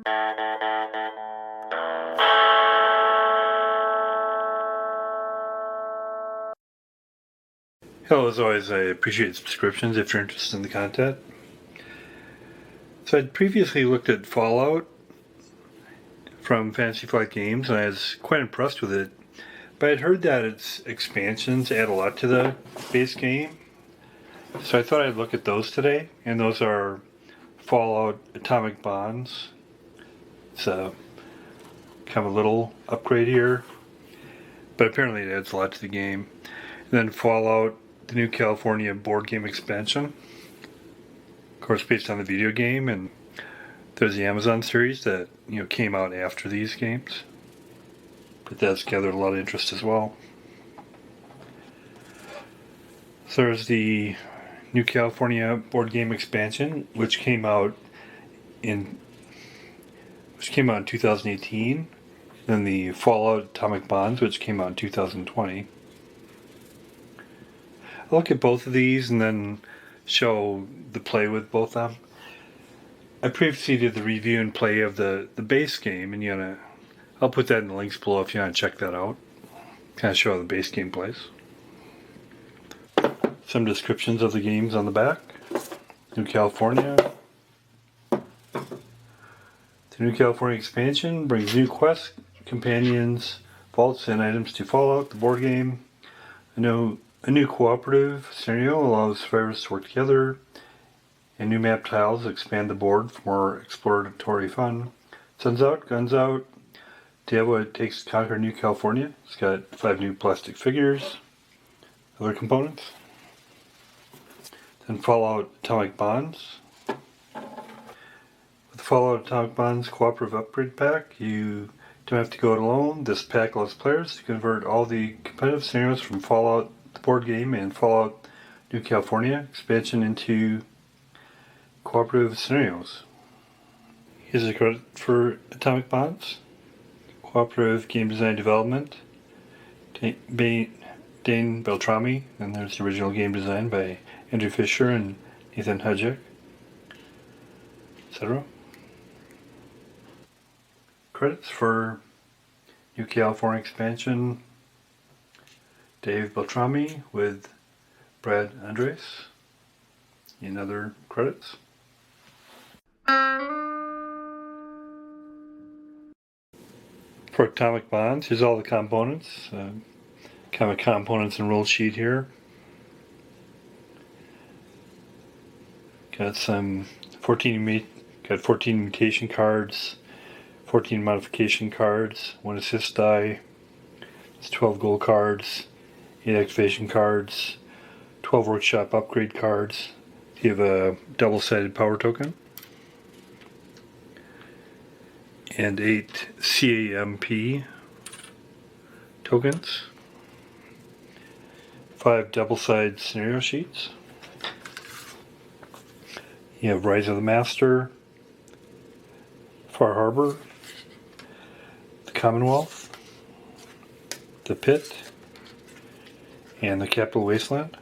Hello, as always, I appreciate subscriptions if you're interested in the content. So I'd previously looked at Fallout from Fantasy Flight Games, and I was quite impressed with it. But I'd heard that its expansions add a lot to the base game. So I thought I'd look at those today, and those are Fallout Atomic Bonds. It's a kind of a little upgrade here, but apparently it adds a lot to the game. And then Fallout, the New California board game expansion. Of course, based on the video game, and there's the Amazon series that came out after these games, but that's gathered a lot of interest as well. So there's the New California board game expansion, which came out in 2018. Then the Fallout Atomic Bonds, which came out in 2020. I'll look at both of these and then show the play with both of them. I previously did the review and play of the base game, and I'll put that in the links below if you want to check that out. Kind of show how the base game plays. Some descriptions of the games on the back. New California. The New California expansion brings new quests, companions, vaults, and items to Fallout, the board game. A new cooperative scenario allows survivors to work together, and new map tiles expand the board for more exploratory fun. Sun's out, guns out. Do you have what it takes to conquer New California? It's got 5 new plastic figures, other components. Then Fallout Atomic Bonds. With the Fallout Atomic Bonds Cooperative Upgrade Pack, you don't have to go it alone. This pack allows players to convert all the competitive scenarios from Fallout the board game and Fallout New California expansion into cooperative scenarios. Here's a credit for Atomic Bonds. Cooperative game design development, Dane Beltrami, and there's the original game design by Andrew Fisher and Nathan Hudzik, etc. Credits for New California expansion, Dave Beltrami with Brad Andres, and other credits. For Atomic Bonds, here's all the components. Kind of components and rule sheet here. Got 14 mutation cards, 14 modification cards, 1 assist die, it's 12 gold cards, 8 activation cards, 12 workshop upgrade cards. You have a double-sided power token, and 8 CAMP tokens, 5 double-sided scenario sheets. You have Rise of the Master, Far Harbor, the Commonwealth, the Pit, and the Capital Wasteland.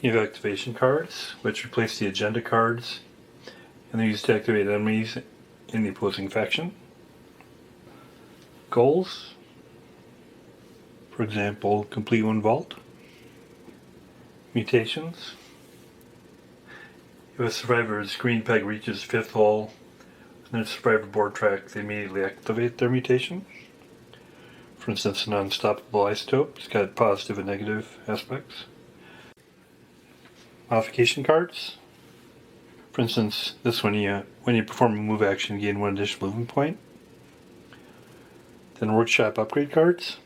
You have activation cards, which replace the agenda cards, and they're used to activate enemies in the opposing faction. Goals, for example, complete 1 vault. Mutations. If a survivor's green peg reaches 5th hole, and the survivor board track, they immediately activate their mutation. For instance, an unstoppable isotope. It's got positive and negative aspects. Modification cards. For instance, this one, when you perform a move action, you gain 1 additional movement point. Then workshop upgrade cards.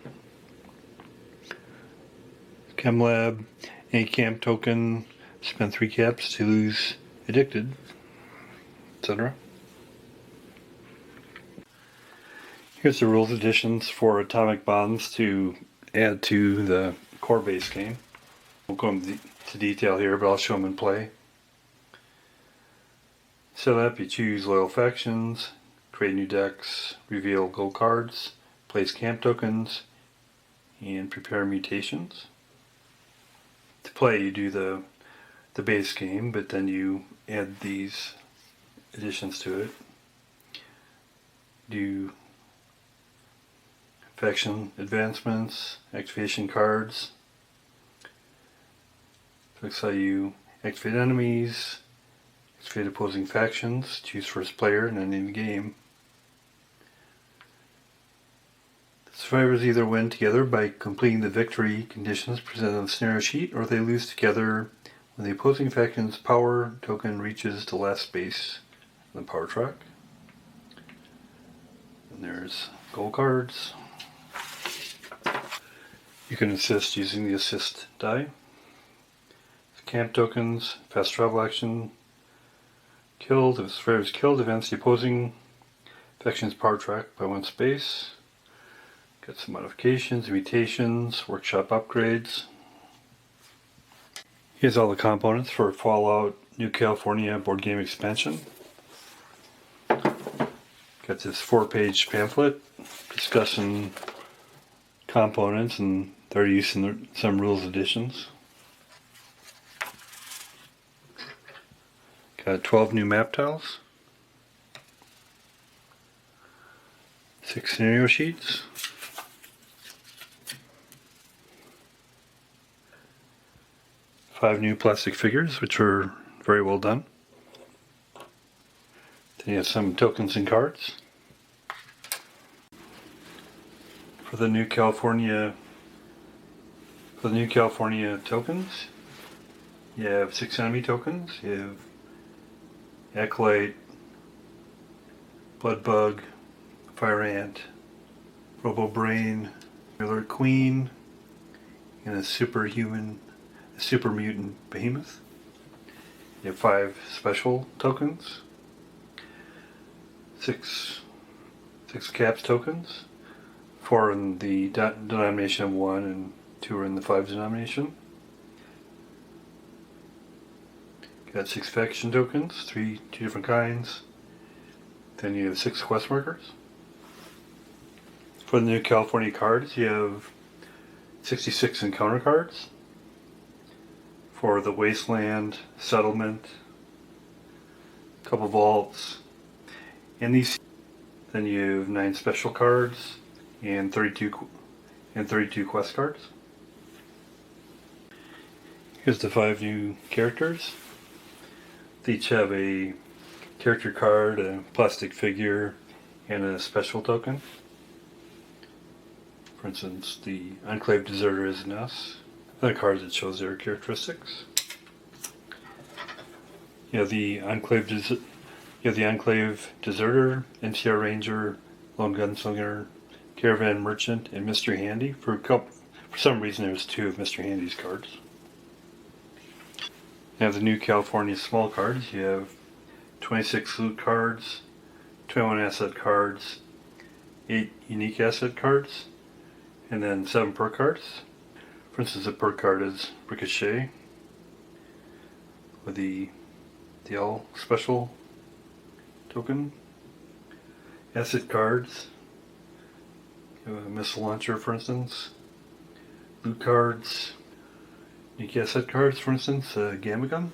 ChemLab, a camp token, spend 3 caps to lose addicted, etc. Here's the rules additions for Atomic Bonds to add to the core base game. We'll go into detail here, but I'll show them in play. Set up, you choose loyal factions, create new decks, reveal gold cards, place camp tokens, and prepare mutations. To play, you do the base game, but then you add these additions to it. Do faction advancements, activation cards. Looks how you activate enemies, activate opposing factions, choose first player, and then end the game. The survivors either win together by completing the victory conditions presented on the scenario sheet, or they lose together when the opposing faction's power token reaches the last space on the power track. And there's goal cards. You can assist using the assist die. Camp tokens, fast travel action, killed. If the survivor is killed, advance the opposing faction's power track by one space. Got some modifications, mutations, workshop upgrades. Here's all the components for Fallout New California board game expansion. Got this 4-page pamphlet discussing components and their use in some rules additions. Got 12 new map tiles, 6 scenario sheets, 5 new plastic figures, which were very well done. Then you have some tokens and cards. For the New California tokens, you have 6 enemy tokens. You have Acolyte, Bloodbug, Fire Ant, Robo Brain, Miller Queen, and a super mutant Behemoth. You have 5 special tokens, 6 caps tokens, 4 in the denomination of 1 and 2 are in the 5 denomination. Got 6 faction tokens, 2 different kinds. Then you have 6 quest markers. For the New California cards, you have 66 encounter cards. For the Wasteland, Settlement, a couple vaults, and these. Then you have 9 special cards and 32 quest cards. Here's the 5 new characters. They each have a character card, a plastic figure, and a special token. For instance, the Enclave Deserter is an S. And a card that shows their characteristics. You have the Enclave Deserter, NCR Ranger, Lone Gunslinger, Caravan Merchant, and Mr. Handy. For some reason, there's 2 of Mr. Handy's cards. You have the New California small cards. You have 26 loot cards, 21 asset cards, 8 unique asset cards, and then 7 perk cards. For instance, a perk card is Ricochet with the L special token. Asset cards, you have a missile launcher, for instance. Loot cards, unique asset cards, for instance, a gamma gun.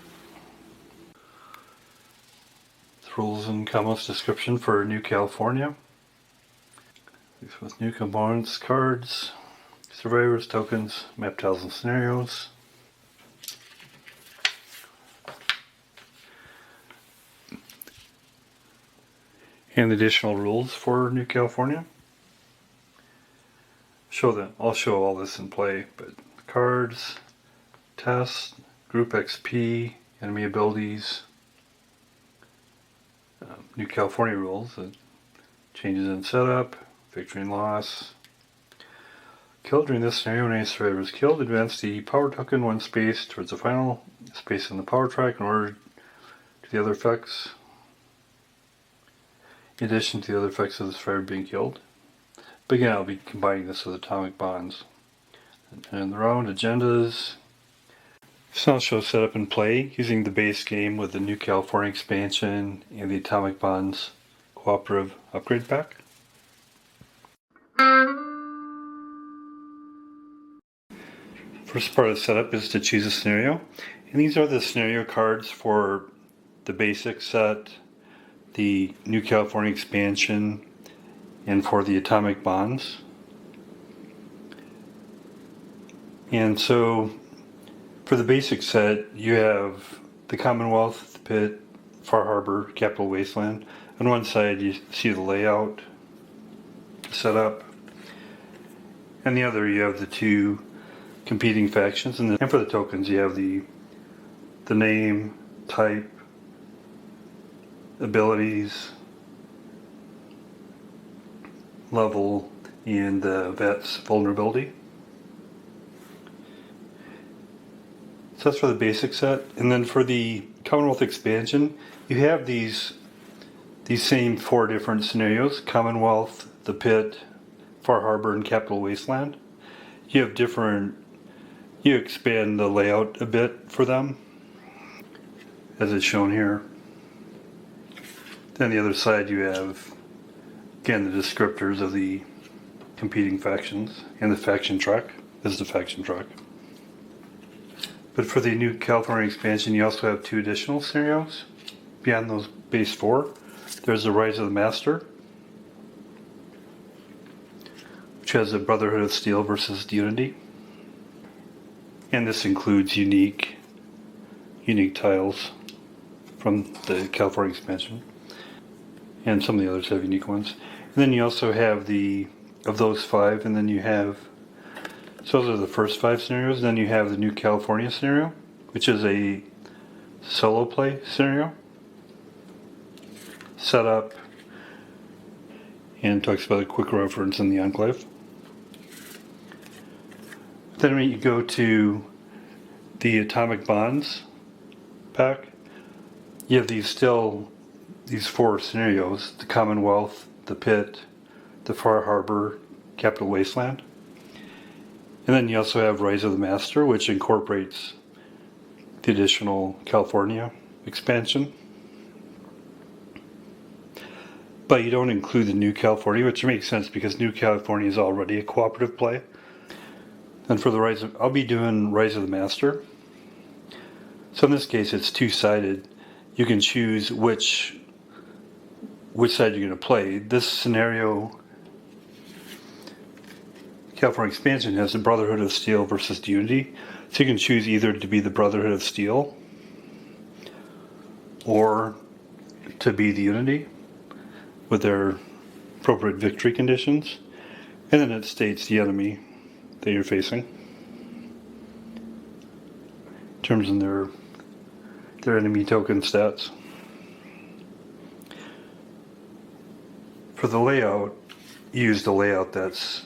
The rules and comments description for New California. With new components, cards, survivors, tokens, map tiles, and scenarios. And additional rules for New California. I'll show all this in play, but cards, tests, group XP, enemy abilities, New California rules, changes in setup, victory and loss. Killed during this scenario, when any survivor is killed, advance the power token 1 space towards the final space in the power track in order to the other effects. In addition to the other effects of the survivor being killed. But again, I'll be combining this with atomic bonds. And the round agendas. So I'll show setup and play using the base game with the New California expansion and the Atomic Bonds cooperative upgrade pack. First part of the setup is to choose a scenario. And these are the scenario cards for the basic set, the New California expansion and for the atomic bonds. And so for the basic set, you have the Commonwealth, the Pit, Far Harbor, Capital Wasteland. On one side you see the layout set up, and the other you have the two competing factions, and for the tokens you have the name, type, abilities, level, and the vet's vulnerability. So that's for the basic set. And then for the Commonwealth expansion, you have these same four different scenarios: Commonwealth, the Pit, Far Harbor, and Capital Wasteland. You have you expand the layout a bit for them, as is shown here. Then the other side you have, again, the descriptors of the competing factions, and the faction track. This is the faction track. But for the New California expansion, you also have two additional scenarios beyond those base four. There's the Rise of the Master, which has the Brotherhood of Steel versus the Unity. And this includes unique tiles from the California expansion. And some of the others have unique ones. And then you also have of those five, and then you have, so those are the first five scenarios. Then you have the New California scenario, which is a solo play scenario. Set up and talks about a quick reference in the Enclave. Then when you go to the Atomic Bonds pack, you have these four scenarios: the Commonwealth, the Pit, the Far Harbor, Capital Wasteland. And then you also have Rise of the Master, which incorporates the additional California expansion. But you don't include the New California, which makes sense because New California is already a cooperative play. And for the I'll be doing Rise of the Master. So in this case, it's two-sided. You can choose which side you're going to play. This scenario, California expansion, has the Brotherhood of Steel versus the Unity. So you can choose either to be the Brotherhood of Steel or to be the Unity with their appropriate victory conditions. And then it states the enemy that you're facing in terms of their enemy token stats. For the layout, use the layout that's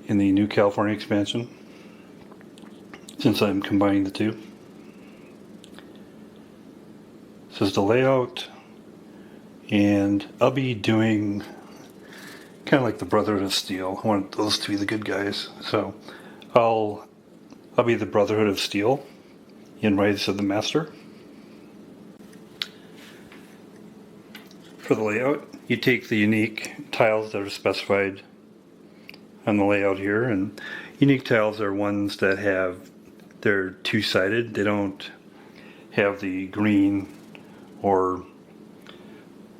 in the New California expansion, since I'm combining the two. This is the layout, and I'll be doing kind of like the Brotherhood of Steel. I want those to be the good guys, so I'll be the Brotherhood of Steel in Rise of the Master. For the layout, you take the unique tiles that are specified on the layout here, and unique tiles are ones that they're two-sided. They don't have the green or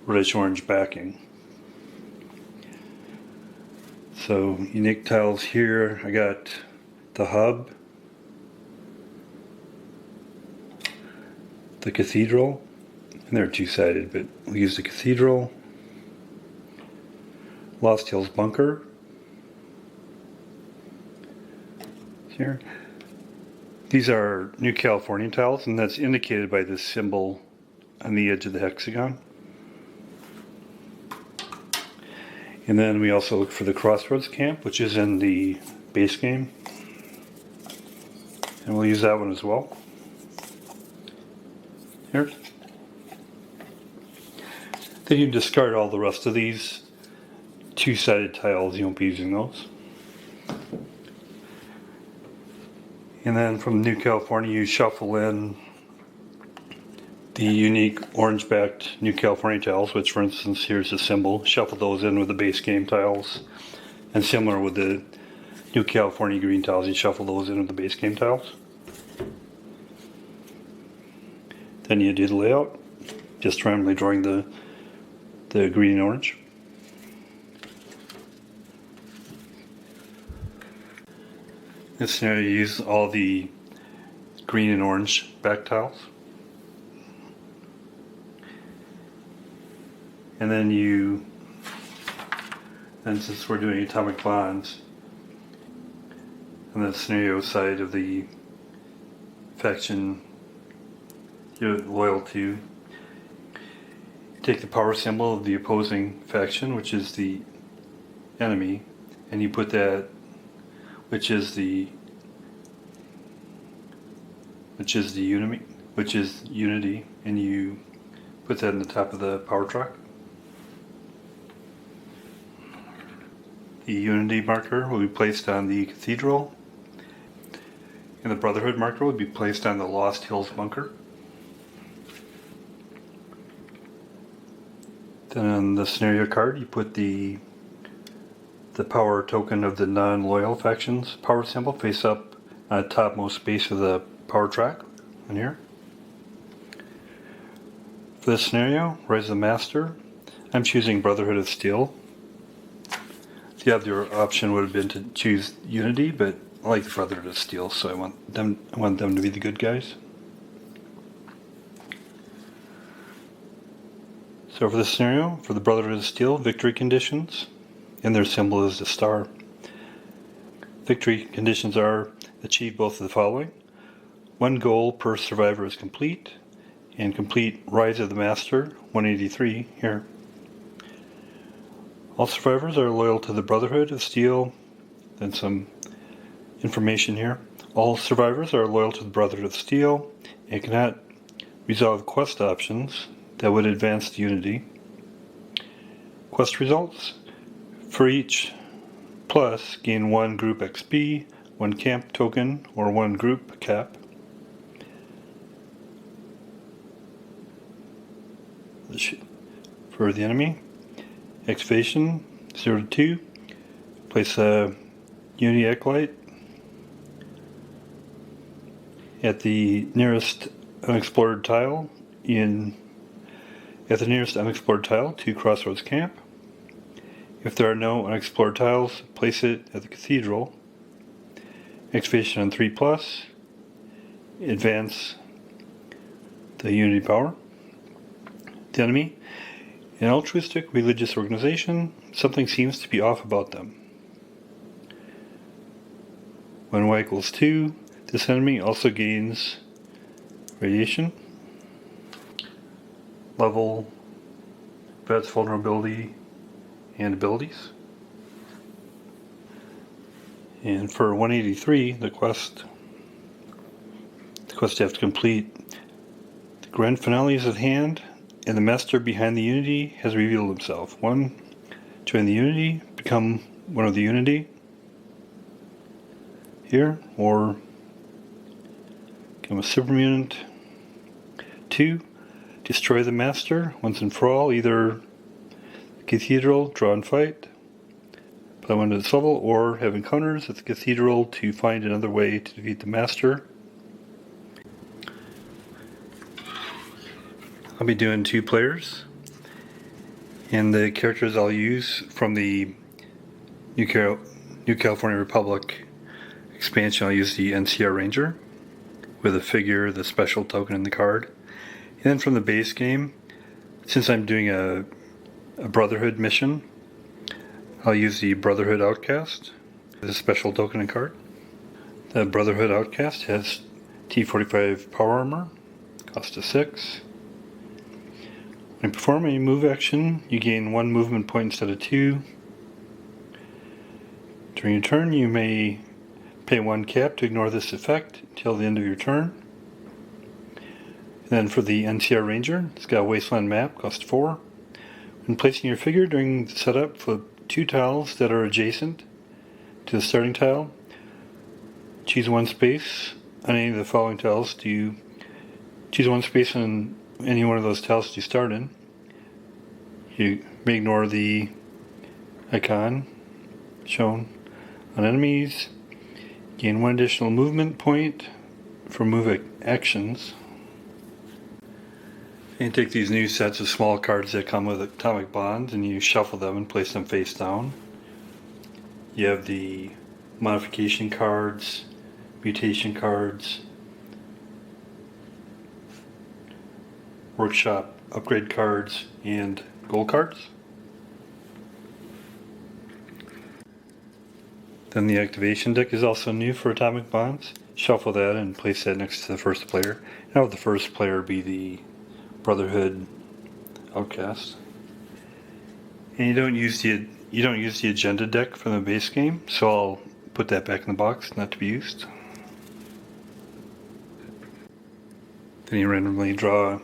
reddish-orange backing. So unique tiles here, I got the hub, the cathedral, and they're two-sided, but we'll use the cathedral, Lost Hills Bunker here. These are New California tiles, and that's indicated by this symbol on the edge of the hexagon. And then we also look for the Crossroads camp, which is in the base game, and we'll use that one as well. Here. Then you discard all the rest of these two-sided tiles. You won't be using those. And then from New California, you shuffle in the unique orange-backed New California tiles, which, for instance, here's a symbol. Shuffle those in with the base game tiles. And similar with the New California green tiles, you shuffle those in with the base game tiles. Then you do the layout, just randomly drawing the green and orange. In this scenario, you use all the green and orange back tiles. And then since we're doing atomic bonds, on the scenario side of the faction you're loyal to, you take the power symbol of the opposing faction, which is the enemy, and you put that, which is unity, and you put that in the top of the power truck. The unity marker will be placed on the cathedral, and the brotherhood marker will be placed on the Lost Hills bunker. Then on the scenario card, you put the power token of the non-loyal faction's power symbol face up on the topmost space of the power track in here. For this scenario, Rise of the Master, I'm choosing Brotherhood of Steel. The other option would have been to choose Unity, but I like the Brotherhood of Steel, so I want them to be the good guys. So for this scenario, for the Brotherhood of Steel, victory conditions, and their symbol is the star. Victory conditions are achieve both of the following. 1 goal per survivor is complete, and complete Rise of the Master 183 here. All survivors are loyal to the Brotherhood of Steel. Then some information here. All survivors are loyal to the Brotherhood of Steel and cannot resolve quest options that would advance to Unity. Quest results. For each plus, gain 1 group XP, 1 camp token, or 1 group cap. For the enemy, excavation 0 to 2. Place a Unity Acolyte at the nearest unexplored tile to Crossroads Camp. If there are no unexplored tiles, place it at the cathedral. Excavation on 3+. Advance the Unity power. The enemy, an altruistic religious organization, something seems to be off about them. When y equals 2, this enemy also gains radiation, level, vets vulnerability, and abilities. And for 183, the quest you have to complete. The grand finale is at hand, and the master behind the Unity has revealed himself. 1. Join the Unity, become one of the Unity here, or become a super mutant. 2. Destroy the master once and for all, either the cathedral, draw and fight, put them under this level, or have encounters at the cathedral to find another way to defeat the master. I'll be doing 2 players, and the characters I'll use from the New California Republic expansion, I'll use the NCR Ranger with a figure, the special token in the card. And then from the base game, since I'm doing a Brotherhood mission, I'll use the Brotherhood Outcast with a special token and card. The Brotherhood Outcast has T45 power armor, cost of 6. When you perform a move action, you gain 1 movement point instead of 2. During your turn, you may pay 1 cap to ignore this effect until the end of your turn. And then for the NCR Ranger, it's got a Wasteland map, cost 4. When placing your figure during the setup, flip 2 tiles that are adjacent to the starting tile. Choose 1 space on any of the following tiles. Choose 1 space on any one of those tiles you start in. You may ignore the icon shown on enemies. Gain 1 additional movement point for move actions. And you take these new sets of small cards that come with atomic bonds and you shuffle them and place them face down. You have the modification cards, mutation cards, workshop upgrade cards, and gold cards. Then the activation deck is also new for atomic bonds. Shuffle that and place that next to the first player. Now the first player be the Brotherhood Outcast. And you don't use the agenda deck from the base game, so I'll put that back in the box, not to be used. Then you randomly draw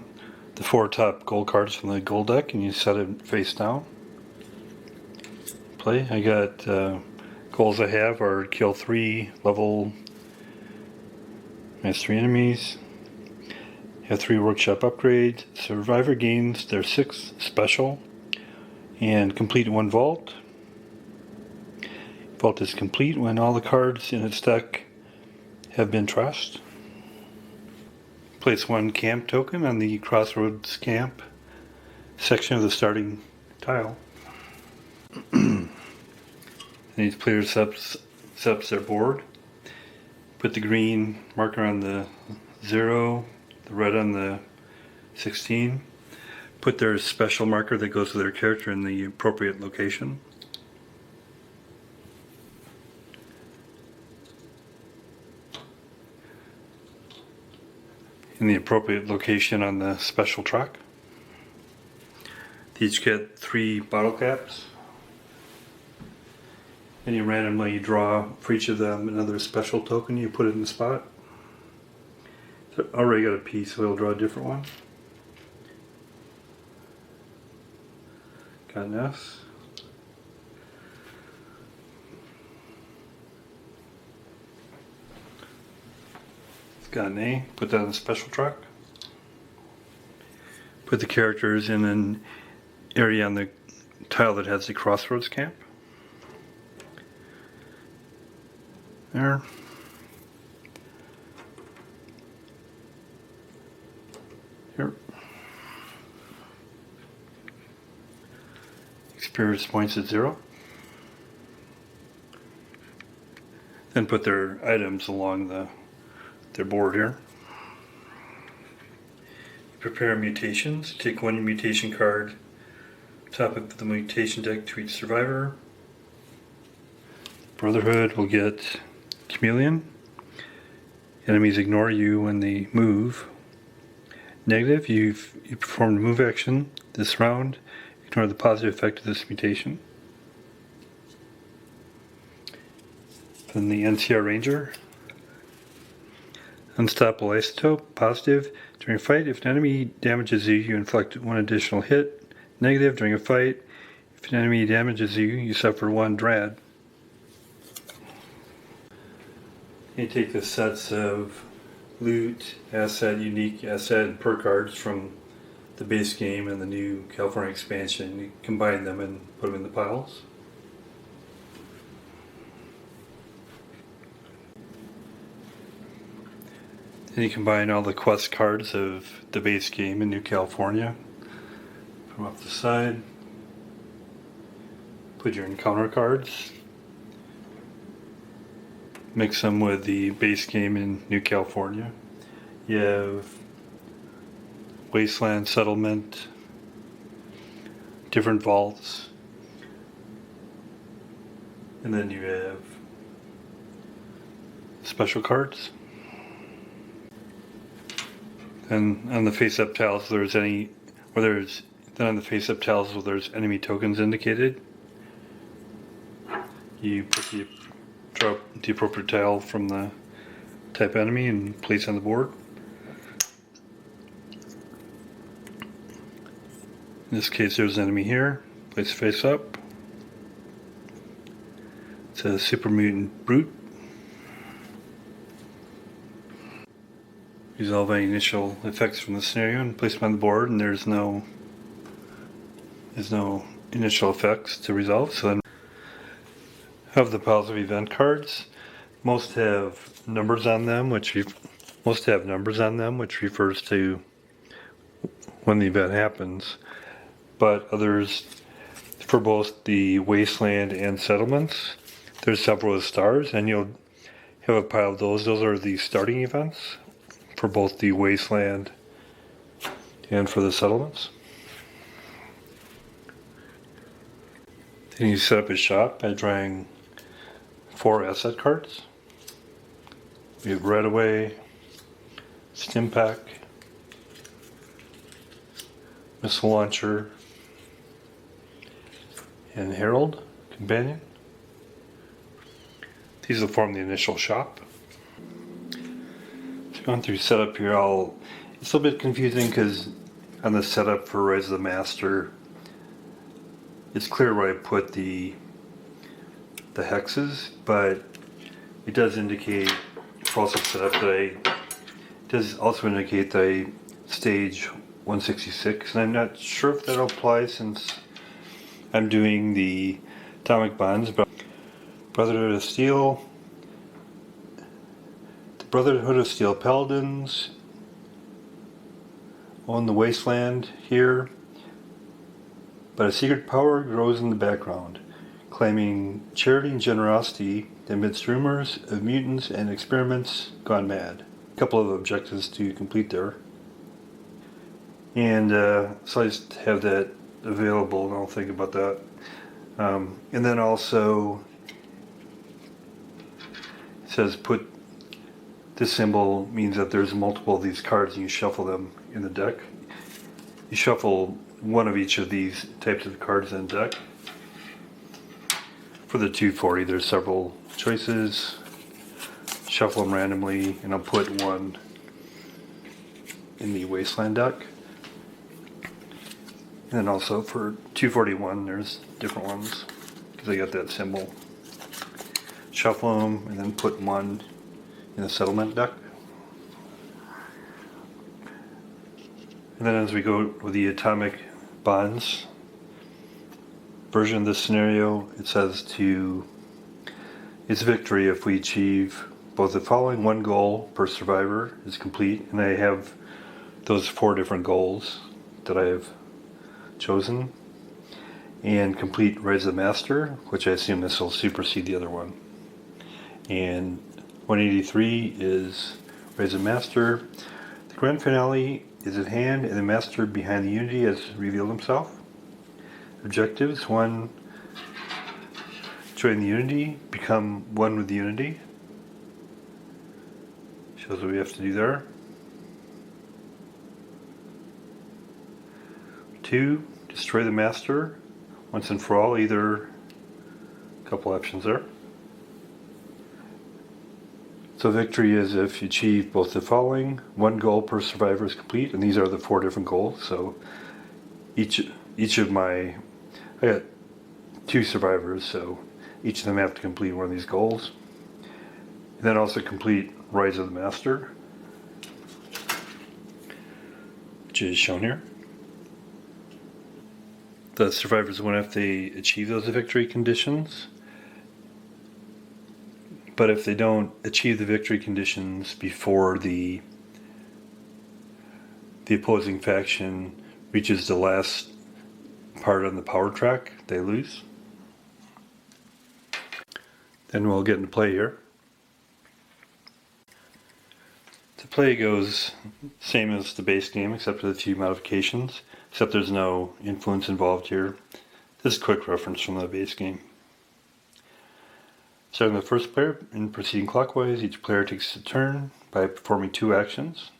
the 4 top gold cards from the gold deck and you set it face down. Play. I got goals I have are kill 3 level mastery enemies. Have 3 workshop upgrades. Survivor gains their 6 special. And complete 1 vault. Vault is complete when all the cards in its deck have been trashed. Place 1 camp token on the Crossroads camp section of the starting tile. And each player sets their board. Put the green marker on the 0, the red on the 16. Put their special marker that goes with their character in the appropriate location. In the appropriate location on the special track. They each get 3 bottle caps. And you randomly draw for each of them another special token. You put it in the spot. So I already got a piece, so we'll draw a different one. Got an S. It's got an A. Put that in the special track. Put the characters in an area on the tile that has the Crossroads camp. There. Here. Experience points at 0. Then put their items along their board here. Prepare mutations. Take 1 mutation card, top of the mutation deck to each survivor. Brotherhood will get Chameleon. Enemies ignore you when they move. Negative, you performed a move action this round. Ignore the positive effect of this mutation. Then the NCR Ranger. Unstoppable Isotope, positive. During a fight, if an enemy damages you, you inflict 1 additional hit. Negative, during a fight, if an enemy damages you, you suffer 1 dread. You take the sets of loot, asset, unique asset, and perk cards from the base game and the new California expansion. You combine them and put them in the piles. Then you combine all the quest cards of the base game in New California. Put them off the side. Put your encounter cards. Mix them with the base game in New California. You have Wasteland Settlement, different vaults, and then you have special cards. And on the face-up tiles, on the face-up tiles where there's enemy tokens indicated, you drop the appropriate tile from the type enemy and place on the board. In this case, there's an enemy here. Place face up. It's a super mutant brute. Resolve any initial effects from the scenario and place them on the board, and there's no initial effects to resolve. So then of the piles of event cards, most have numbers on them, which refers to when the event happens, but others for both the wasteland and settlements. There's several stars, and you'll have a pile of those. Those are the starting events for both the wasteland and for the settlements. Then you set up a shop by drawing 4 asset cards. We have Right Away, Stimpak, Missile Launcher, and Herald Companion. These will form the initial shop. So going through setup here, it's a little bit confusing because on the setup for Rise of the Master, it's clear where I put the hexes, but it does indicate for also setup that it does also indicate that I stage 166, and I'm not sure if that applies since I'm doing the atomic bonds. But Brotherhood of Steel, the Brotherhood of Steel Paladins own the wasteland here, but a secret power grows in the background, claiming charity and generosity amidst rumors of mutants and experiments gone mad. A couple of objectives to complete there. And so I just have that available, and I'll think about that. And then also, it says put this symbol means that there's multiple of these cards and you shuffle them in the deck. You shuffle one of each of these types of cards in the deck. For the 240, there's several choices. Shuffle them randomly, and I'll put one in the Wasteland deck. And then also for 241, there's different ones because I got that symbol. Shuffle them, and then put one in the Settlement deck. And then as we go with the Atomic Bonds version of this scenario, it says it's victory if we achieve both the following. One goal per survivor is complete, and I have those 4 different goals that I have chosen. And complete Rise of the Master, which I assume this will supersede the other one. And 183 is Rise of the Master. The grand finale is at hand, and the Master behind the Unity has revealed himself. Objectives: 1. Join the Unity, become one with the Unity. Shows what we have to do there. 2. Destroy the Master once and for all. Either a couple options there. So victory is if you achieve both the following. 1 goal per survivor is complete, and these are the 4 different goals. So each of I got 2 survivors, so each of them have to complete one of these goals. And then also complete Rise of the Master, which is shown here. The survivors win if they achieve those victory conditions. But if they don't achieve the victory conditions before the opposing faction reaches the last part on the power track, they lose. Then we'll get into play here. The play goes same as the base game, except with a few modifications, except there's no influence involved here. This is a quick reference from the base game. Starting with the first player and proceeding clockwise, each player takes a turn by performing 2 actions.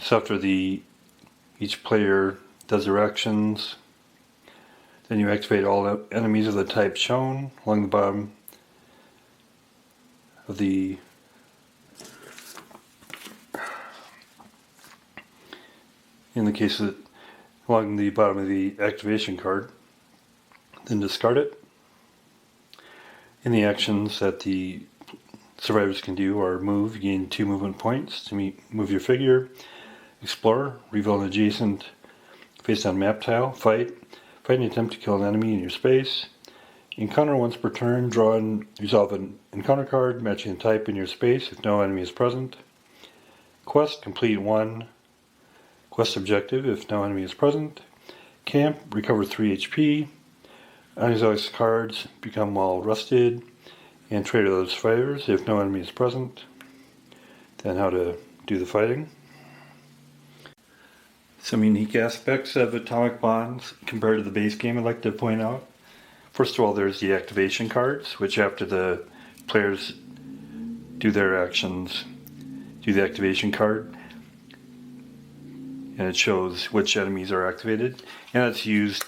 So after each player does their actions, then you activate all enemies of the type shown along the bottom of the along the bottom of the activation card, then discard it. And the actions that the survivors can do are move, you gain 2 movement points to move your figure, explore, reveal an adjacent face-down map tile, fight and attempt to kill an enemy in your space, encounter once per turn, draw and resolve an encounter card matching the type in your space if no enemy is present, quest, complete 1 quest objective if no enemy is present. Camp, recover 3 HP. Unexhausted cards become well rested. And trade to those survivors if no enemy is present. Then how to do the fighting. Some unique aspects of atomic bonds compared to the base game I'd like to point out. First of all, there's the activation cards, which after the players do their actions, do the activation card, and it shows which enemies are activated, and it's used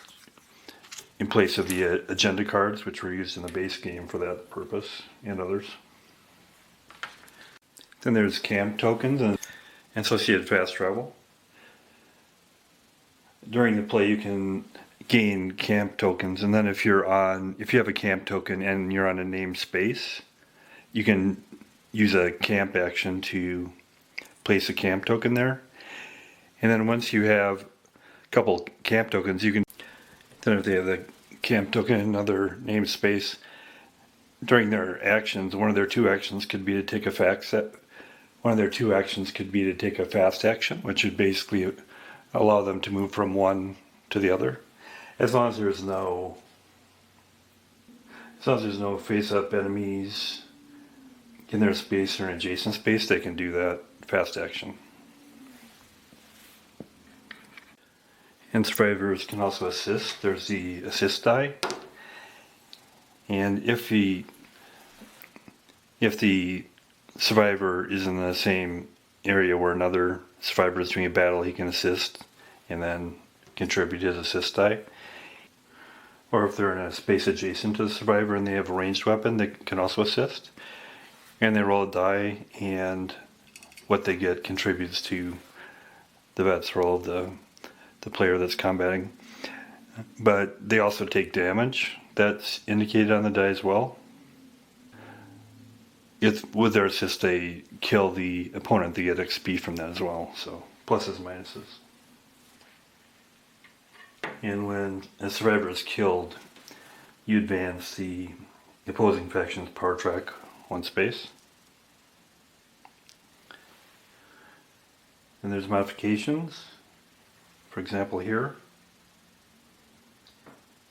in place of the agenda cards, which were used in the base game for that purpose, and others. Then there's camp tokens and associated fast travel. During the play you can gain camp tokens, and then if you have a camp token and you're on a named space, you can use a camp action to place a camp token there. And then once you have a couple camp tokens, you can then if they have the camp token in another namespace, during their actions, one of their two actions could be to take a fast action, which would basically allow them to move from one to the other. As long as there's no face-up enemies in their space or an adjacent space, they can do that fast action. And survivors can also assist. There's the assist die. And if the survivor is in the same area where another survivor is doing a battle, he can assist and then contribute his assist die. Or if they're in a space adjacent to the survivor and they have a ranged weapon, they can also assist. And they roll a die, and what they get contributes to the vet's roll of the player that's combating. But they also take damage. That's indicated on the die as well. With their assist, they kill the opponent. They get XP from that as well. So pluses and minuses. And when a survivor is killed, you advance the opposing faction's power track one space. And there's modifications. For example, here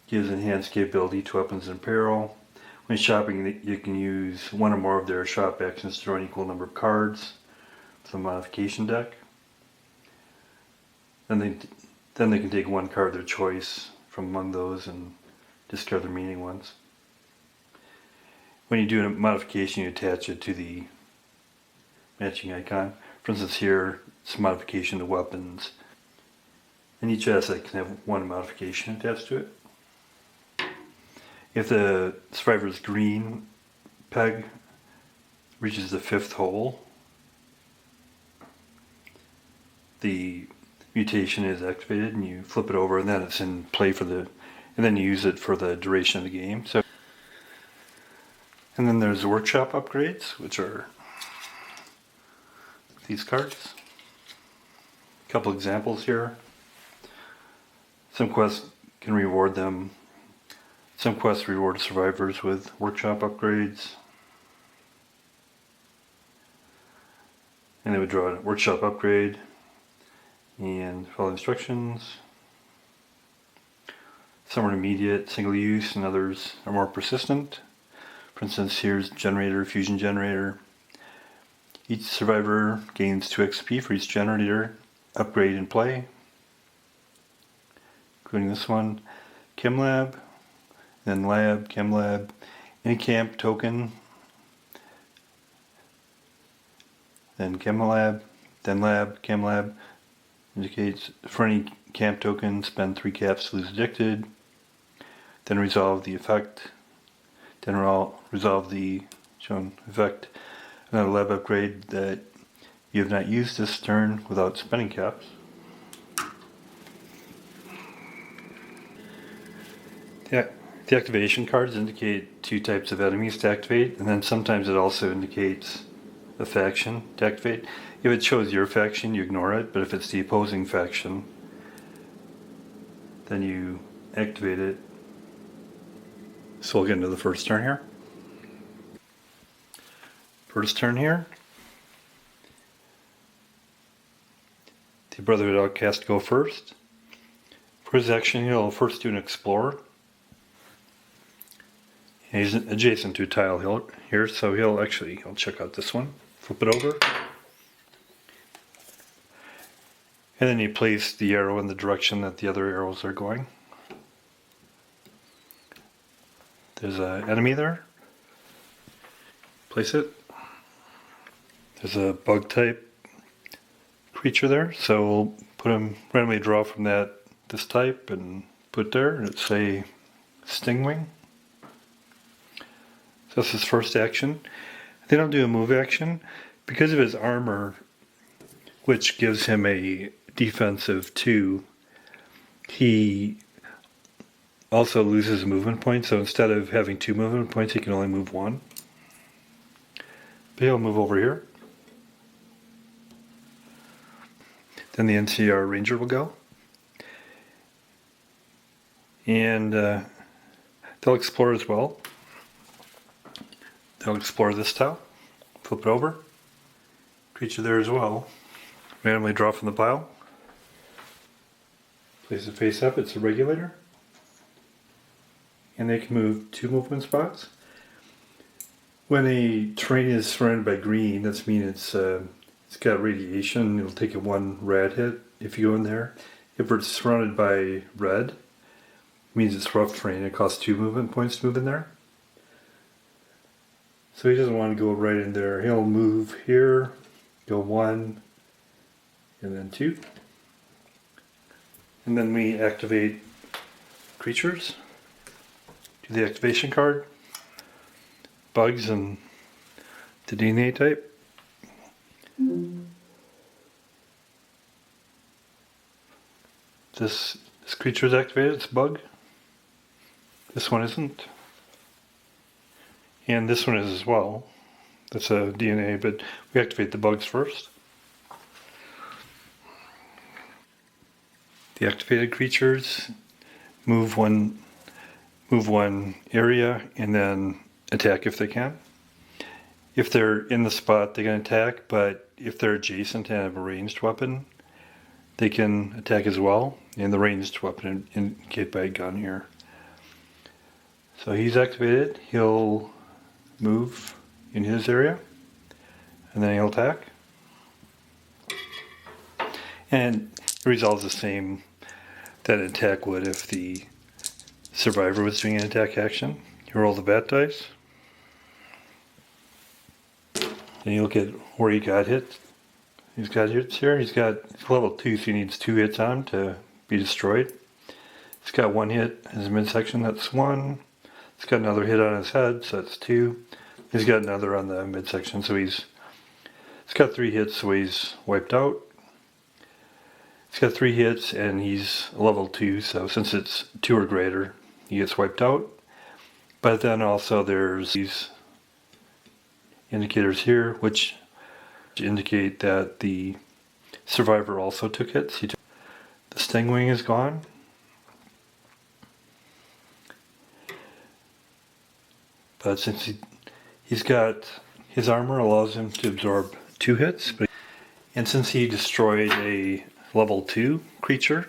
gives enhanced capability to weapons in peril. When shopping, you can use one or more of their shop actions to draw an equal number of cards from the modification deck. Then they can take one card of their choice from among those and discard the remaining ones. When you do a modification, you attach it to the matching icon. For instance, here it's a modification to weapons, and each asset can have one modification attached to it. If the survivor's green peg reaches the 5th hole, the mutation is activated, and you flip it over, and then it's in play and then you use it for the duration of the game. And then there's the workshop upgrades, which are these cards. A couple examples here. Some quests can reward them. Some quests reward survivors with workshop upgrades. And they would draw a workshop upgrade and follow instructions. Some are immediate, single use, and others are more persistent. For instance, here's generator, fusion generator. Each survivor gains 2 XP for each generator upgrade in play, including this one. Chem lab, then lab, chem lab, any camp token, then chem lab, then lab, chem lab. Indicates for any camp token, spend 3 caps to lose addicted, then resolve the effect, then resolve the shown effect. Another lab upgrade that you have not used this turn without spending caps. The activation cards indicate 2 types of enemies to activate, and then sometimes it also indicates a faction to activate. If it shows your faction, you ignore it, but if it's the opposing faction, then you activate it. So we'll get into the first turn here. First turn here. the Brotherhood Outcast go first. For his action, he'll first do an Explorer. And he's adjacent to a tile here, so he'll check out this one. Flip it over. And then you place the arrow in the direction that the other arrows are going. There's an enemy there. Place it. There's a bug type creature there, so we'll put him, randomly draw from this type and put there, and it's a Stingwing. So that's his first action. Then I'll do a move action. Because of his armor, which gives him a defensive 2, he also loses a movement point, so instead of having 2 movement points, he can only move 1. But he'll move over here. Then the NCR Ranger will go. And they'll explore as well. They'll explore this tile. Flip it over. Creature there as well. Randomly draw from the pile. Place it face up. It's a regulator. And they can move 2 movement spots. When a terrain is surrounded by green, that means it's got radiation. It'll take a 1 rad hit if you go in there. If it's surrounded by red, it means it's rough terrain. It costs 2 movement points to move in there. So he doesn't want to go right in there. He'll move here, go 1, and then 2. And then we activate creatures. Do the activation card. Bugs and the DNA type. This creature is activated, it's a bug. This one isn't. And this one is as well. That's a DNA, but we activate the bugs first. The activated creatures move one area and then attack if they can. If they're in the spot, they can attack, but if they're adjacent and have a ranged weapon, they can attack as well. And the ranged weapon indicated by a gun here. So he's activated. He'll move in his area, and then he'll attack. And it resolves the same that an attack would if the survivor was doing an attack action. You roll the bat dice. And you look at where he got hit. He's got hits here. He's level 2, so he needs 2 hits on him to be destroyed. He's got 1 hit in his midsection, that's 1. He's got another hit on his head, so that's 2. He's got another on the midsection, so he's got 3 hits, so he's wiped out. He's got 3 hits, and he's level 2, so since it's 2 or greater, he gets wiped out. But then also there's these indicators here, which indicate that the survivor also took hits. The Stingwing is gone. But since he's got his armor allows him to absorb 2 hits, and since he destroyed a level 2 creature,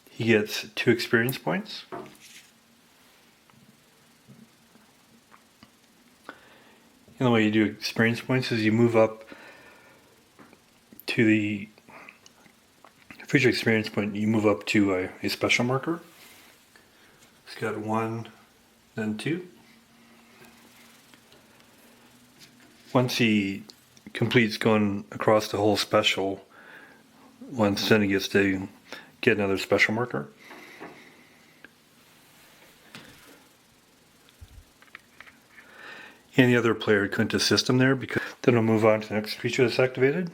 he gets 2 experience points. And the way you do experience points is you move up to the future experience point, you move up to a special marker. It's got 1, then 2. Once he completes going across the whole special, then he gets to get another special marker. And the other player couldn't assist him there, because then we'll move on to the next creature that's activated,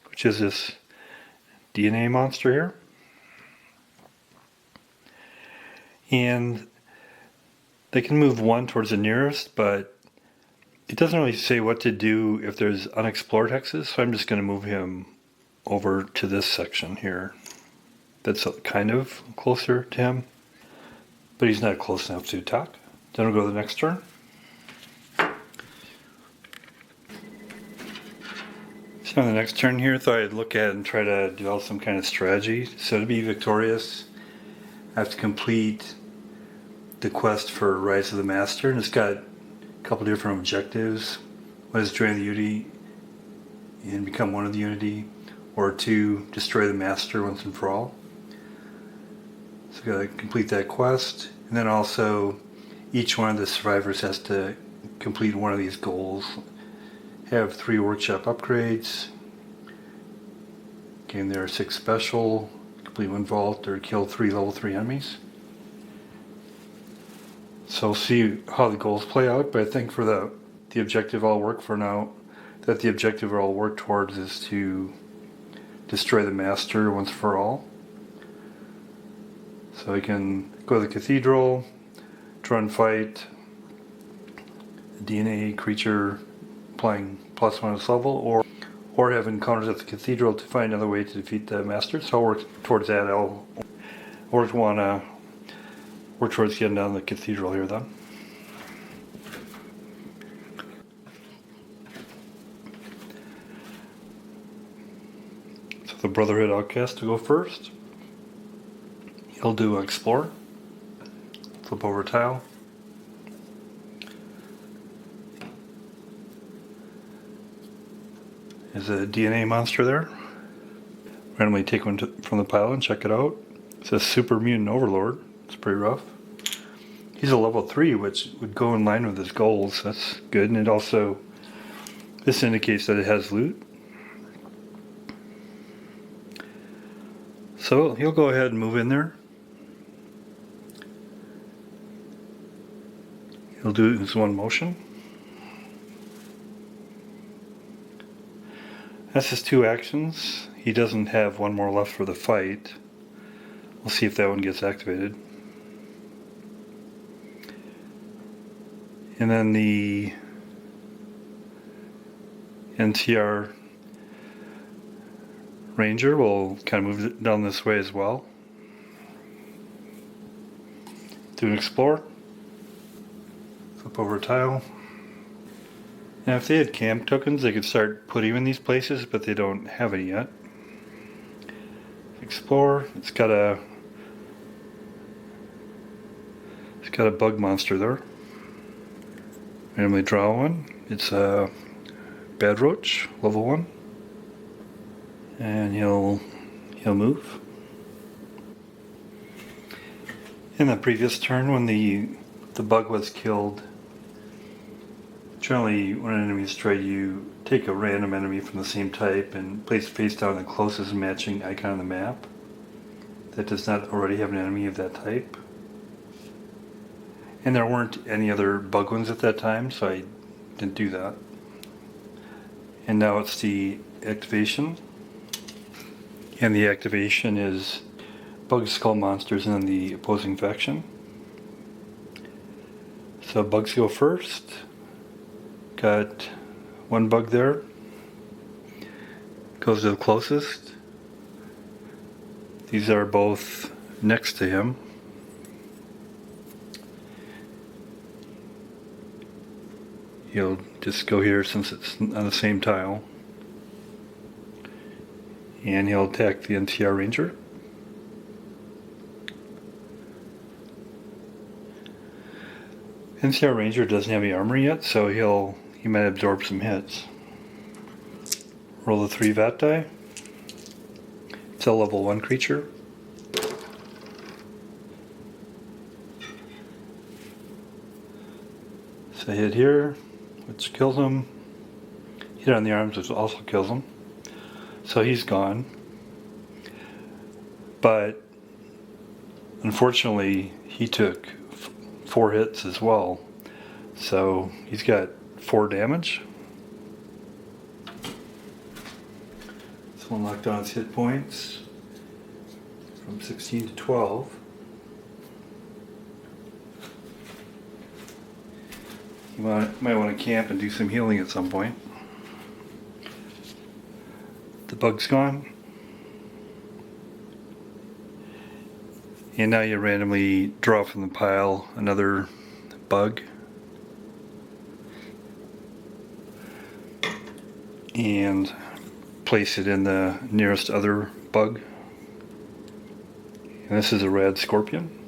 which is this DNA monster here. And they can move 1 towards the nearest, but it doesn't really say what to do if there's unexplored hexes, so I'm just going to move him over to this section here. That's kind of closer to him, but he's not close enough to attack. Then we'll go to the next turn. So So on the next turn here, I thought I'd look at and try to develop some kind of strategy. So to be victorious, I have to complete the quest for Rise of the Master, and it's got a couple different objectives. One is join the Unity and become one of the Unity, or 2, destroy the Master once and for all. So I've got to complete that quest, and then also each one of the survivors has to complete one of these goals. Have 3 workshop upgrades, gain their 6 special, complete 1 vault, or kill 3 level 3 enemies. So we'll see how the goals play out, but I think for the objective I'll work for now, that the objective I'll work towards is to destroy the Master once for all. So I can go to the Cathedral, try and fight a DNA creature applying +1 its level, or have encounters at the Cathedral to find another way to defeat the Master. So I'll work towards that. I'll work towards getting down the Cathedral here then. So the Brotherhood Outcast to go first. He'll do Explore. Flip over tile. There's a DNA monster there. Randomly take one from the pile and check it out. It says Super Mutant Overlord. It's pretty rough. He's a level 3, which would go in line with his goals. That's good. And it also, this indicates that it has loot. So he'll go ahead and move in there. He'll do his 1 motion. That's his 2 actions. He doesn't have 1 more left for the fight. We'll see if that one gets activated. And then the NTR Ranger will kind of move down this way as well. Do an Explore. Flip over a tile. Now if they had camp tokens, they could start putting them in these places, but they don't have any yet. Explore. It's got a bug monster there. Randomly draw one. It's a Bad Roach, level 1. And he'll move. In the previous turn, when the bug was killed, generally when an enemy is destroyed, you take a random enemy from the same type and place face down the closest matching icon on the map that does not already have an enemy of that type. And there weren't any other bug ones at that time, so I didn't do that. And now it's the activation. And the activation is Bug Skull monsters and then the opposing faction. So bugs go first. Got 1 bug there. Goes to the closest. These are both next to him. He'll just go here since it's on the same tile. And he'll attack the NTR Ranger. NTR Ranger doesn't have any armor yet, so he might absorb some hits. Roll the 3 VAT die. It's a level 1 creature. So hit here, which kills him. Hit on the arms, which also kills him. So he's gone. But unfortunately, he took 4 hits as well. So he's got 4 damage. This one knocked down his hit points from 16 to 12. You might want to camp and do some healing at some point. The bug's gone. And now you randomly draw from the pile another bug. And place it in the nearest other bug. And this is a red scorpion.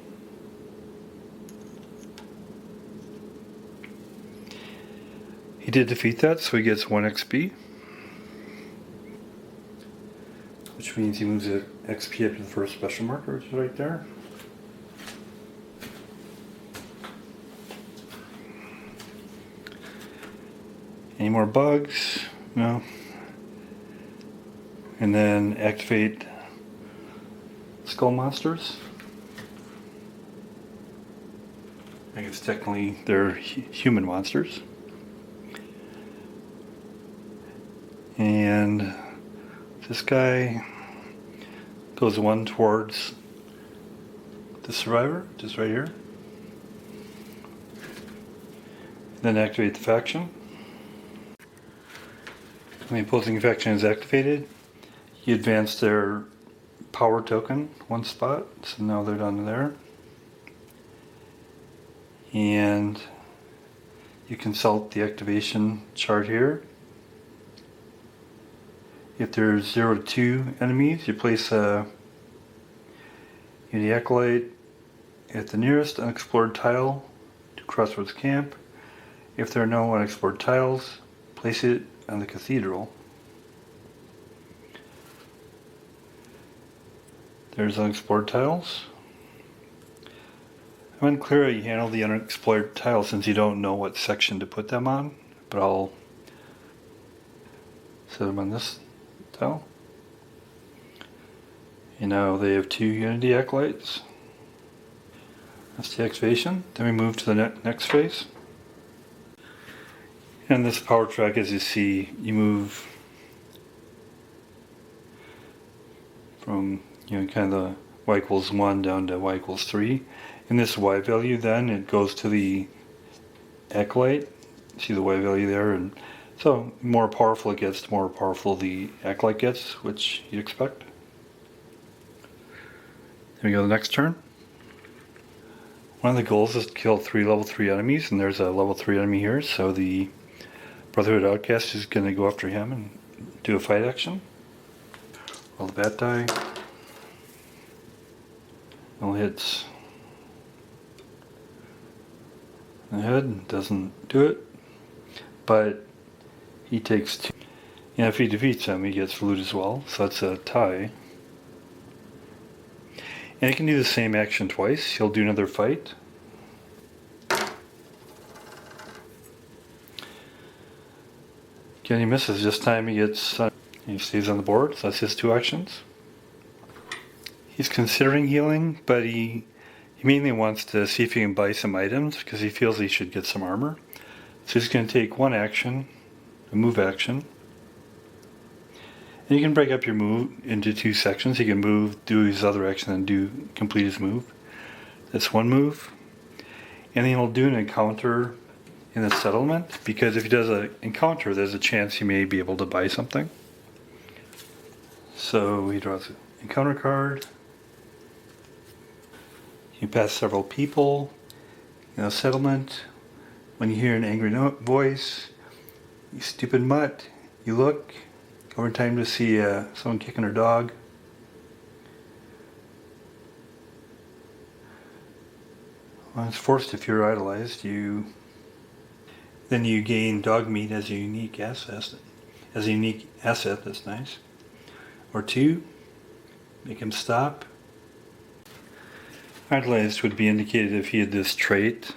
He did defeat that, so he gets 1 XP. Which means he moves the XP up to the first special marker, which is right there. Any more bugs? No. And then activate skull monsters. I guess technically they're human monsters. And this guy goes 1 towards the survivor, just right here. Then activate the faction. When the opposing faction is activated, you advance their power token 1 spot, so now they're down there. And you consult the activation chart here. If there's 0 to 2 enemies, you place a Unity Acolyte at the nearest unexplored tile to Crossroads Camp. If there are no unexplored tiles, place it on the Cathedral. There's unexplored tiles. I'm unclear how you handle the unexplored tiles since you don't know what section to put them on, but I'll set them on this tile. And now they have 2 Unity Acolytes. That's the activation. Then we move to the next phase. And this power track, as you see, you move from kind of the y equals 1 down to y equals 3. In this y value then, it goes to the Acolyte. See the y value there? And so the more powerful it gets, the more powerful the Acolyte gets, which you'd expect. Then we go to the next turn. One of the goals is to kill 3 level 3 enemies, and there's a level 3 enemy here, so the Brotherhood Outcast is going to go after him and do a fight action. Roll the bat die. No hits. The head doesn't do it, but he takes 2. And if he defeats him, he gets loot as well, so that's a tie. And he can do the same action twice. He'll do another fight. Again, he misses. This time he gets, he stays on the board, so that's his 2 actions. He's considering healing, but he mainly wants to see if he can buy some items because he feels he should get some armor. So he's going to take 1 action, a move action. And you can break up your move into 2 sections. He can move, do his other action, and complete his move. That's 1 move. And then he'll do an encounter in the settlement, because if he does an encounter, there's a chance he may be able to buy something. So he draws an encounter card. You pass several people. Settlement. When you hear an angry voice, you stupid mutt, you look. Over time to see someone kicking her dog. When it's forced if you're idolized, then you gain dog meat as a unique asset. As a unique asset, that's nice. Or 2, make him stop. Idolized would be indicated if he had this trait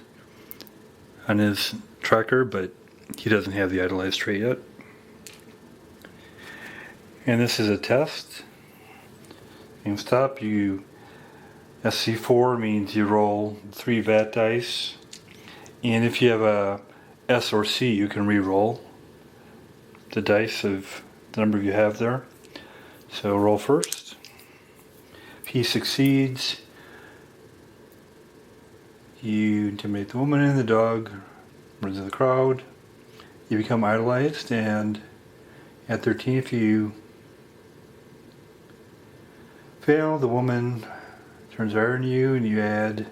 on his tracker, but he doesn't have the idolized trait yet. And this is a test. You stop. SC4 means you roll 3 VAT dice, and if you have a S or C, you can re-roll the dice of the number you have there. So roll first. If he succeeds, you intimidate the woman and the dog, runs in the crowd. You become idolized, and at 13, if you fail, the woman turns her on you, and you add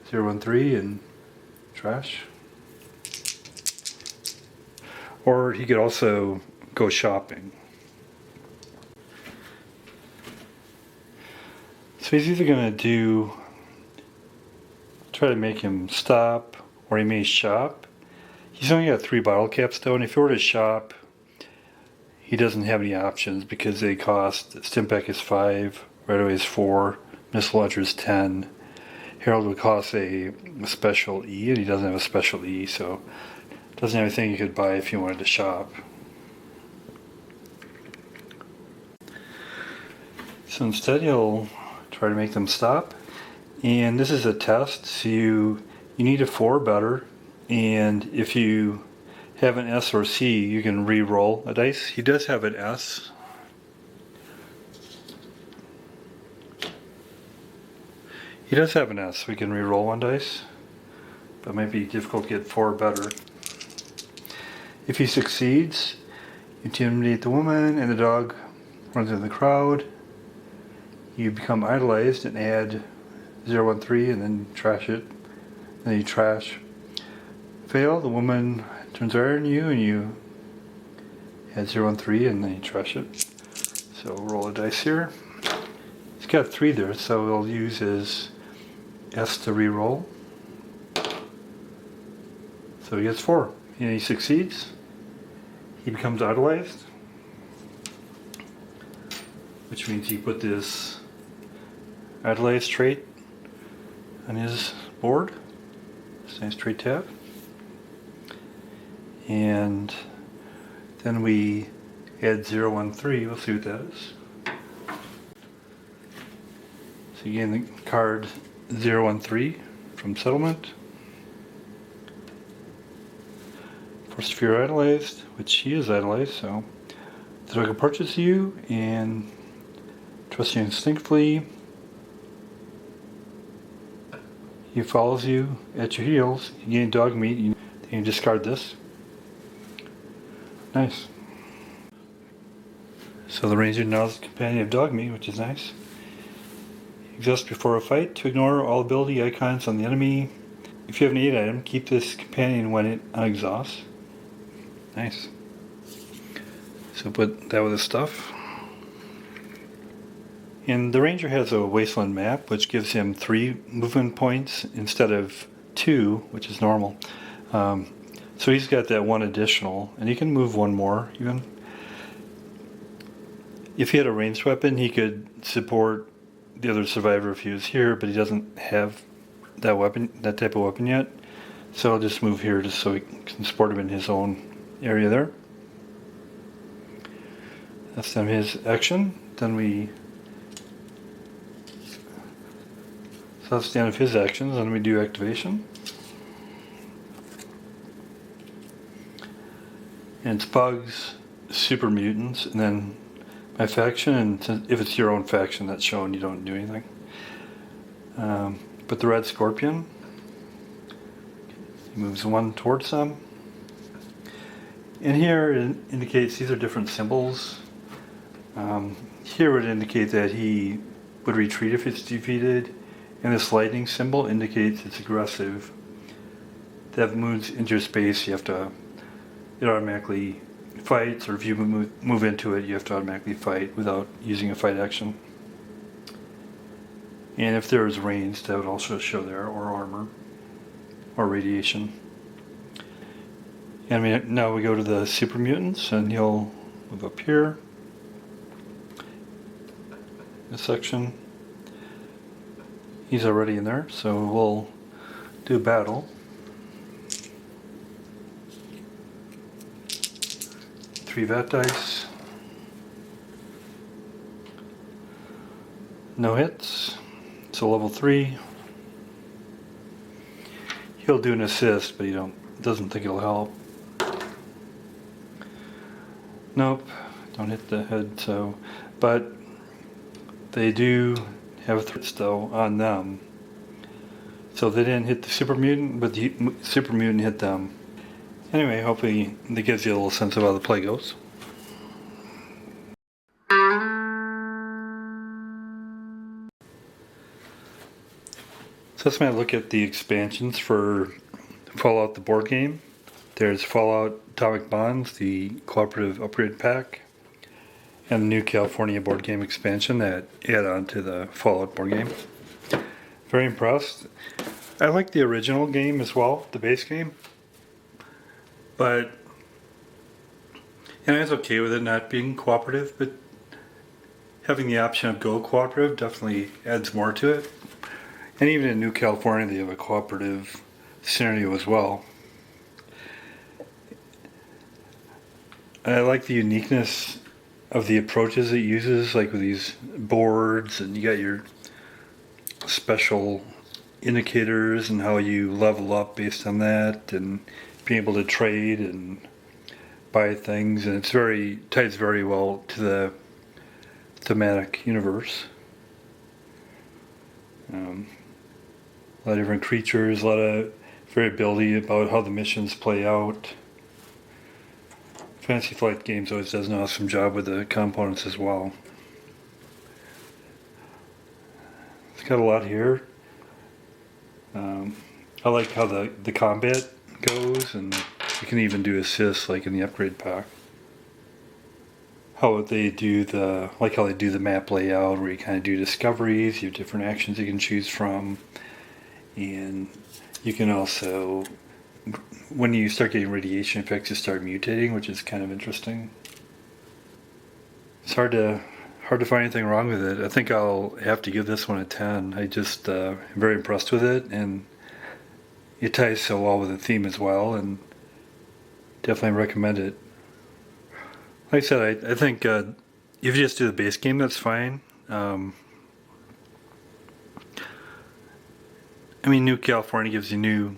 013 and trash. Or he could also go shopping. So he's either going to try to make him stop, or he may shop. He's only got 3 bottle caps though, and if he were to shop, he doesn't have any options because they cost, Stimpack is 5, Red Away is 4, Missile Launcher is 10. Herald would cost a special E, and he doesn't have a special E, so doesn't have anything you could buy if you wanted to shop. So instead he'll try to make them stop, and this is a test, so you need a 4 or better, and if you have an S or C you can re-roll a dice. He does have an S. He does have an S, we can re-roll 1 dice, but it might be difficult to get 4 or better. If he succeeds, you intimidate the woman and the dog runs into the crowd. You become idolized and add 013 and then trash it. And then you trash. Fail, the woman turns around on you and you add 013 and then you trash it. So roll a dice here. He's got 3 there, so we'll use his S to re-roll. So he gets 4. And he succeeds. He becomes idolized, which means he put this idolized trait on his board. This nice trait tab. And then we add 013. We'll see what that is. So you gain the card 013 from settlement. Force if you're idolized, which he is idolized, so the dog approaches you and trusts you instinctively. He follows you at your heels. You gain dog meat. You can discard this. Nice. So the ranger now is the companion of dog meat, which is nice. Exhaust before a fight to ignore all ability icons on the enemy. If you have an 8 item, keep this companion when it unexhausts. Nice. So put that with his stuff. And the ranger has a wasteland map, which gives him 3 movement points instead of 2, which is normal. So he's got that 1 additional, and he can move 1 more even. If he had a ranged weapon, he could support the other survivor if he was here, but he doesn't have that weapon, that type of weapon yet. So I'll just move here just so he can support him in his own area there. That's then his action. Then we, so that's the end of his actions. Then we do activation. And it's bugs, super mutants, and then my faction, and if it's your own faction that's shown, you don't do anything. But the red scorpion, he moves 1 towards them. And here it indicates these are different symbols. Here would indicate that he would retreat if it's defeated, and this lightning symbol indicates it's aggressive. That moves into your space, you have to, it automatically fights, or if you move into it, you have to automatically fight without using a fight action. And if there is range, that would also show there, or armor, or radiation. And now we go to the super mutants, and he'll move up here. This section. He's already in there, so we'll do battle. 3 vat dice. No hits. So level 3. He'll do an assist, but he doesn't think it'll help. Nope, don't hit the head. So, but they do have threats though on them. So they didn't hit the super mutant, but the super mutant hit them. Anyway, hopefully that gives you a little sense of how the play goes. So that's my look at the expansions for Fallout the board game. There's Fallout Atomic Bonds, the cooperative upgrade pack, and the new California board game expansion that add on to the Fallout board game. Very impressed. I like the original game as well, the base game, but I was okay with it not being cooperative, but having the option of go cooperative definitely adds more to it. And even in New California, they have a cooperative scenario as well. I like the uniqueness of the approaches it uses, like with these boards, and you got your special indicators and how you level up based on that, and being able to trade and buy things, and it's ties very well to the thematic universe. A lot of different creatures, a lot of variability about how the missions play out. Fantasy Flight Games always does an awesome job with the components as well. It's got a lot here. I like how the combat goes, and you can even do assists like in the upgrade pack. How they do the map layout, where you kind of do discoveries. You have different actions you can choose from, and you can also, when you start getting radiation effects, you start mutating, which is kind of interesting. It's hard to find anything wrong with it. I think I'll have to give this one a 10. I just am very impressed with it, and it ties so well with the theme as well, and definitely recommend it. Like I said, I think if you just do the base game, that's fine. New California gives you new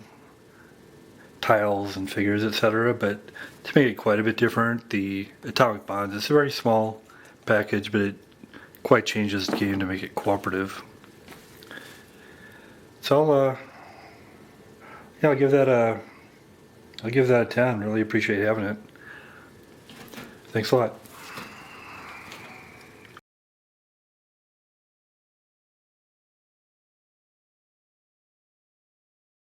tiles and figures, etc., but to make it quite a bit different, the Atomic Bonds, it's a very small package, but it quite changes the game to make it cooperative. So I'll give that a 10. Really appreciate having it. Thanks a lot.